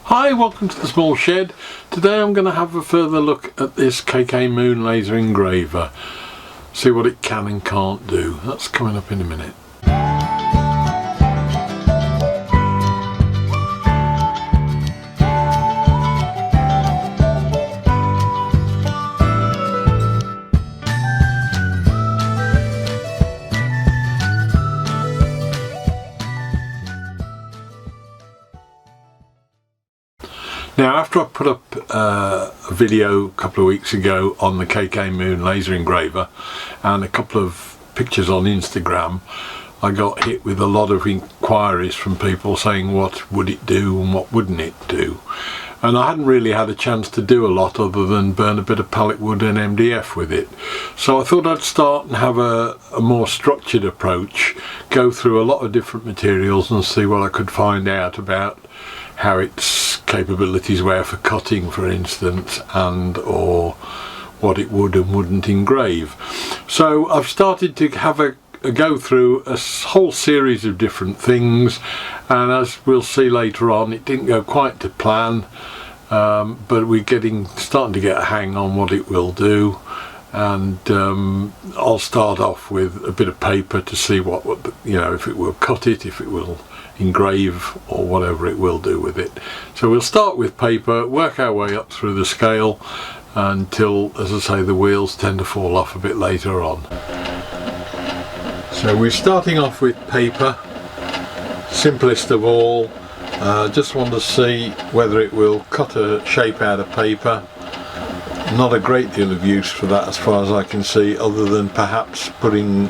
Hi, welcome to the small shed. Today I'm going to have a further look at this KK Moon laser engraver. See what it can and can't do. That's coming up in a minute. Now, after I put up a video a couple of weeks ago on the KK Moon laser engraver and a couple of pictures on Instagram, I got hit with a lot of inquiries from people saying what would it do and what wouldn't it do. And I hadn't really had a chance to do a lot other than burn a bit of pallet wood and MDF with it. So I thought I'd start and have a more structured approach, go through a lot of different materials and see what I could find out about how its capabilities were for cutting, for instance, and or what it would and wouldn't engrave. So I've started to have a go through a whole series of different things, and as we'll see later on, it didn't go quite to plan, but we're starting to get a hang on what it will do. And I'll start off with a bit of paper to see what if it will cut it, if it will engrave, or whatever it will do with it. So we'll start with paper, work our way up through the scale until, as I say, the wheels tend to fall off a bit later on. So we're starting off with paper, simplest of all. Just want to see whether it will cut a shape out of paper. Not a great deal of use for that as far as I can see, other than perhaps putting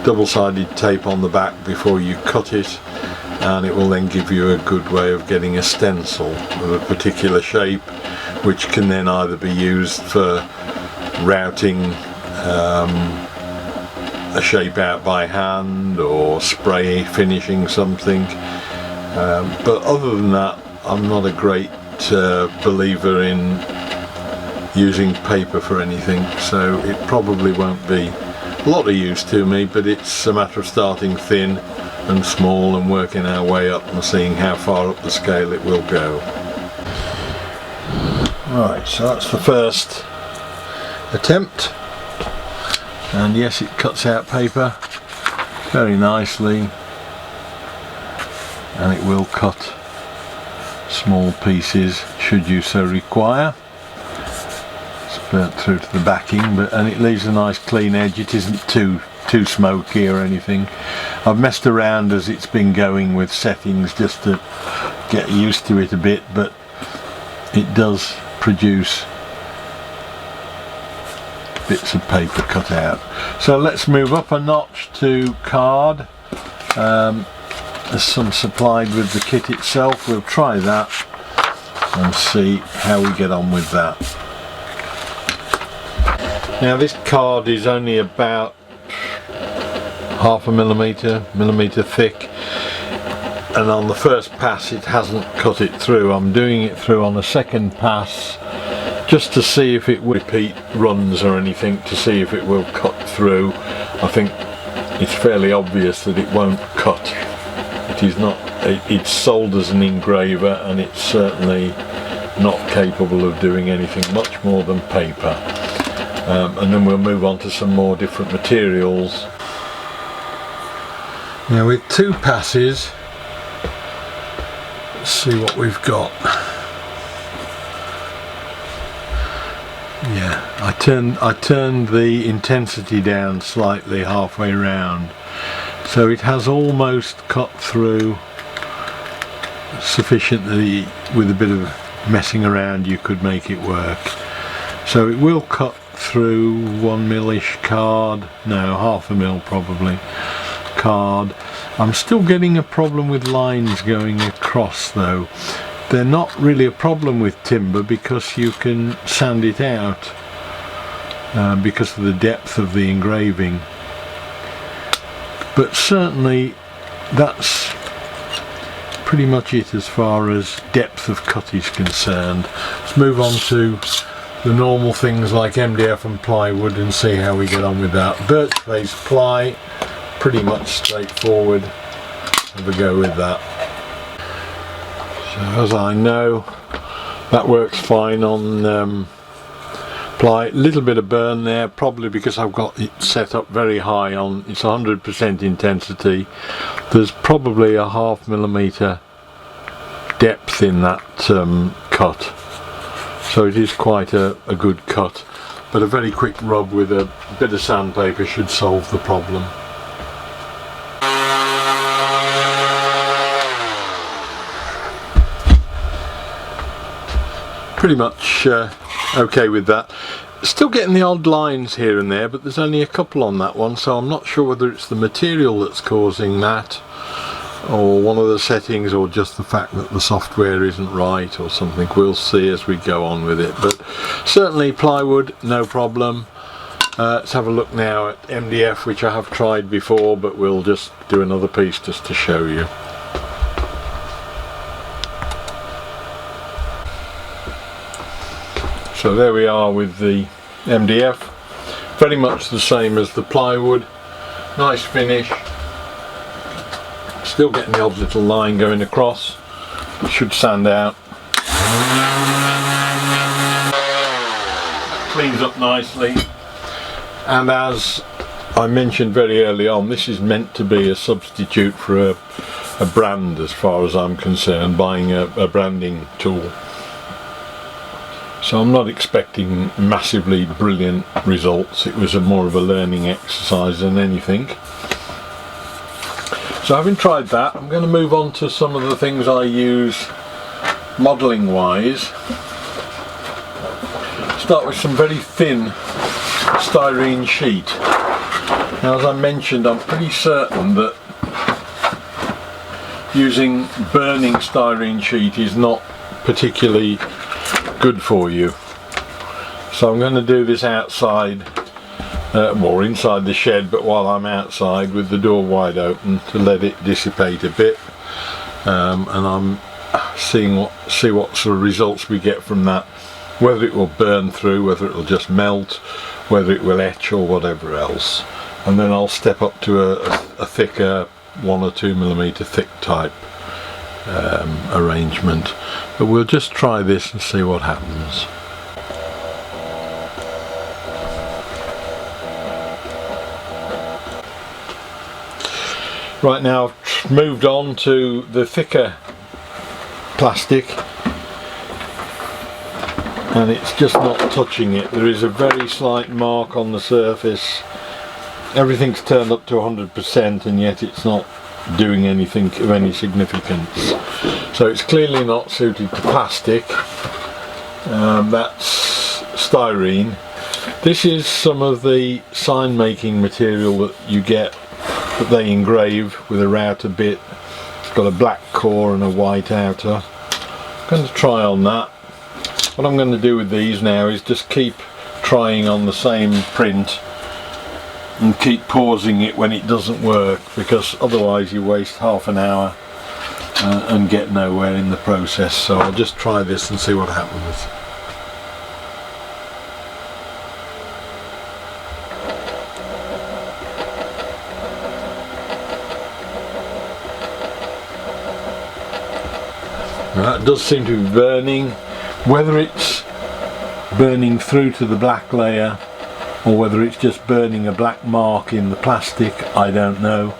double-sided tape on the back before you cut it, and it will then give you a good way of getting a stencil of a particular shape, which can then either be used for routing a shape out by hand or spray finishing something. But other than that, I'm not a great believer in using paper for anything, so it probably won't be a lot of use to me, but it's a matter of starting thin and small and working our way up and seeing how far up the scale it will go. Right, so that's the first attempt, and yes, it cuts out paper very nicely, and it will cut small pieces should you so require. Burnt through to the backing, and it leaves a nice clean edge. It isn't too smoky or anything. I've messed around as it's been going with settings just to get used to it a bit, but it does produce bits of paper cut out. So let's move up a notch to card. There's some supplied with the kit itself. We'll try that and see how we get on with that. Now, this card is only about half a millimetre thick, and on the first pass it hasn't cut it through. I'm doing it through on a second pass just to see if it will repeat runs or anything, to see if it will cut through. I think it's fairly obvious that it won't cut. It is not. It's sold as an engraver, and it's certainly not capable of doing anything much more than paper. And then we'll move on to some more different materials. Now, with two passes, let's see what we've got. Yeah, I turned the intensity down slightly halfway round, so it has almost cut through sufficiently. With a bit of messing around, you could make it work. So it will cut through 1 mil-ish card, no, half a mil probably, card. I'm still getting a problem with lines going across though. They're not really a problem with timber because you can sand it out because of the depth of the engraving. But certainly that's pretty much it as far as depth of cut is concerned. Let's move on to the normal things like MDF and plywood and see how we get on with that. Birch face ply, pretty much straightforward. Have a go with that. as I know, that works fine on ply. A little bit of burn there, probably because I've got it set up very high on, it's 100% intensity. There's probably a 0.5 millimeter depth in that cut, so it is quite a good cut, but a very quick rub with a bit of sandpaper should solve the problem. Pretty much okay with that. Still getting the odd lines here and there, but there's only a couple on that one, so I'm not sure whether it's the material that's causing that, or one of the settings, or just the fact that the software isn't right or something. We'll see as we go on with it, but certainly plywood, no problem. Let's have a look now at MDF, which I have tried before, but we'll just do another piece just to show you. So there we are with the MDF, very much the same as the plywood, nice finish, still getting the odd little line going across, it should sand out, cleans up nicely, and as I mentioned very early on, this is meant to be a substitute for a brand as far as I'm concerned, buying a branding tool. So I'm not expecting massively brilliant results. It was more of a learning exercise than anything. So having tried that, I'm going to move on to some of the things I use modelling wise. Start with some very thin styrene sheet. Now, as I mentioned, I'm pretty certain that using burning styrene sheet is not particularly good for you, so I'm going to do this outside, or inside the shed, but while I'm outside with the door wide open to let it dissipate a bit, and I'm see what sort of results we get from that, whether it will burn through, whether it will just melt, whether it will etch or whatever else, and then I'll step up to a thicker 1 or 2 millimeter thick type arrangement, but we'll just try this and see what happens. Right, now I've moved on to the thicker plastic, and it's just not touching it. There is a very slight mark on the surface. Everything's turned up to 100% and yet it's not doing anything of any significance, so it's clearly not suited to plastic. That's styrene. This is some of the sign making material that you get, that they engrave with a router bit. It's got a black core and a white outer. I'm going to try on that. What I'm going to do with these now is just keep trying on the same print and keep pausing it when it doesn't work, because otherwise you waste half an hour and get nowhere in the process. So I'll just try this and see what happens. Now, that does seem to be burning. Whether it's burning through to the black layer or whether it's just burning a black mark in the plastic, I don't know.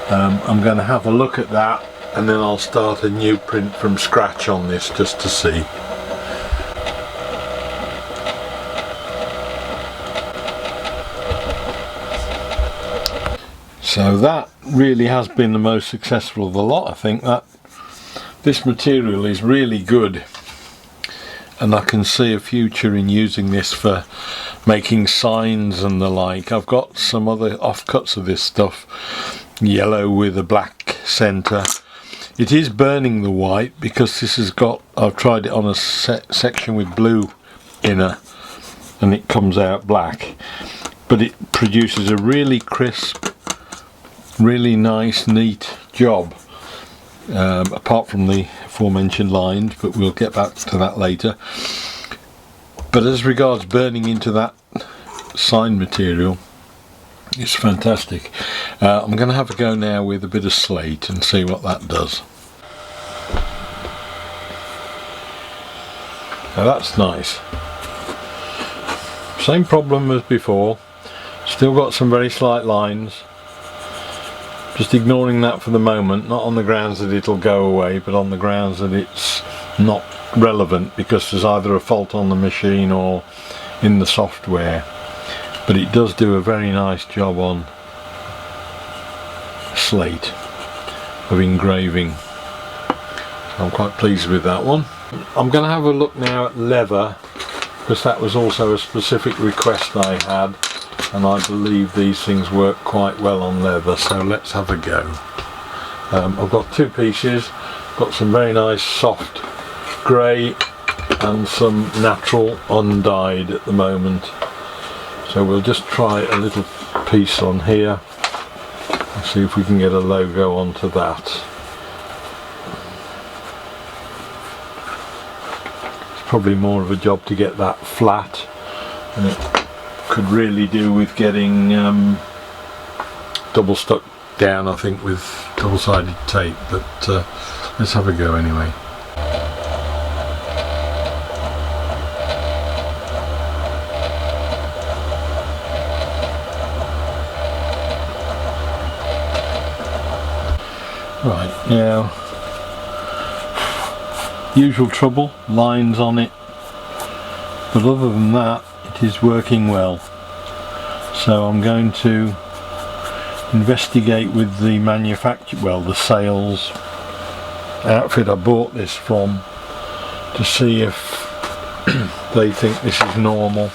I'm going to have a look at that, and then I'll start a new print from scratch on this just to see. So that really has been the most successful of the lot. I think that this material is really good, and I can see a future in using this for making signs and the like. I've got some other offcuts of this stuff, yellow with a black centre. It is burning the white because this has got, I've tried it on a section with blue inner and it comes out black, but it produces a really crisp, really nice, neat job, apart from the aforementioned lines, but we'll get back to that later. But as regards burning into that sign material, it's fantastic. I'm going to have a go now with a bit of slate and see what that does. Now that's nice. Same problem as before, still got some very slight lines. Just ignoring that for the moment, not on the grounds that it'll go away, but on the grounds that it's not relevant because there's either a fault on the machine or in the software. But it does do a very nice job on Slate of engraving. So I'm quite pleased with that one. I'm going to have a look now at leather, because that was also a specific request I had, and I believe these things work quite well on leather, so let's have a go. I've got two pieces, got some very nice soft grey and some natural undyed at the moment. So we'll just try a little piece on here and see if we can get a logo onto that. It's probably more of a job to get that flat, and it could really do with getting double stuck down, I think, with double-sided tape, but let's have a go anyway. Right, now, usual trouble, lines on it, but other than that it is working well. So I'm going to investigate with the manufacturer, well, the sales outfit I bought this from, to see if they think this is normal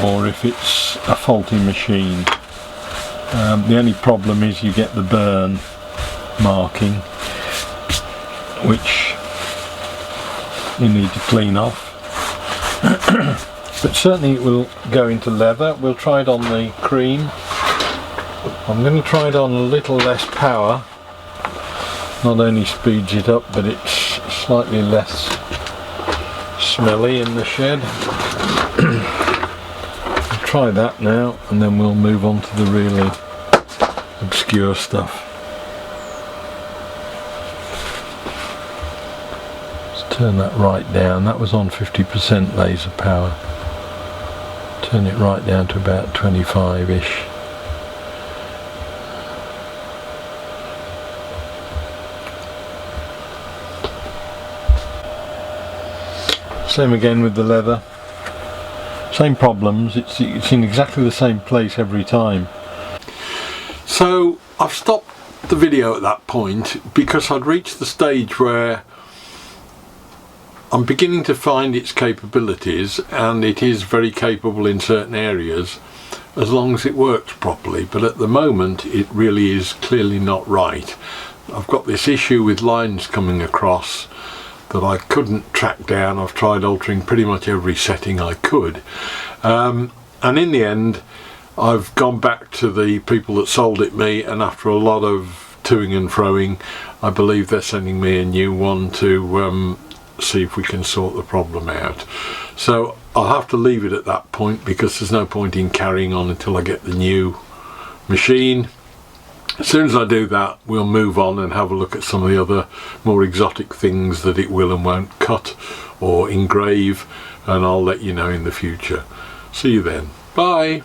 or if it's a faulty machine. The only problem is you get the burn marking, which you need to clean off. But certainly it will go into leather. We'll try it on the cream. I'm going to try it on a little less power. Not only speeds it up, but it's slightly less smelly in the shed. We'll try that now, and then we'll move on to the really obscure stuff. Let's turn that right down. That was on 50% laser power. Turn it right down to about 25-ish. Same again with the leather. Same problems. It's in exactly the same place every time. So I've stopped the video at that point because I'd reached the stage where I'm beginning to find its capabilities, and it is very capable in certain areas as long as it works properly, but at the moment it really is clearly not right. I've got this issue with lines coming across that I couldn't track down. I've tried altering pretty much every setting I could, and in the end I've gone back to the people that sold it me, and after a lot of toing and froing, I believe they're sending me a new one to see if we can sort the problem out. So I'll have to leave it at that point, because there's no point in carrying on until I get the new machine. As soon as I do that, we'll move on and have a look at some of the other more exotic things that it will and won't cut or engrave, and I'll let you know in the future. See you then. Bye.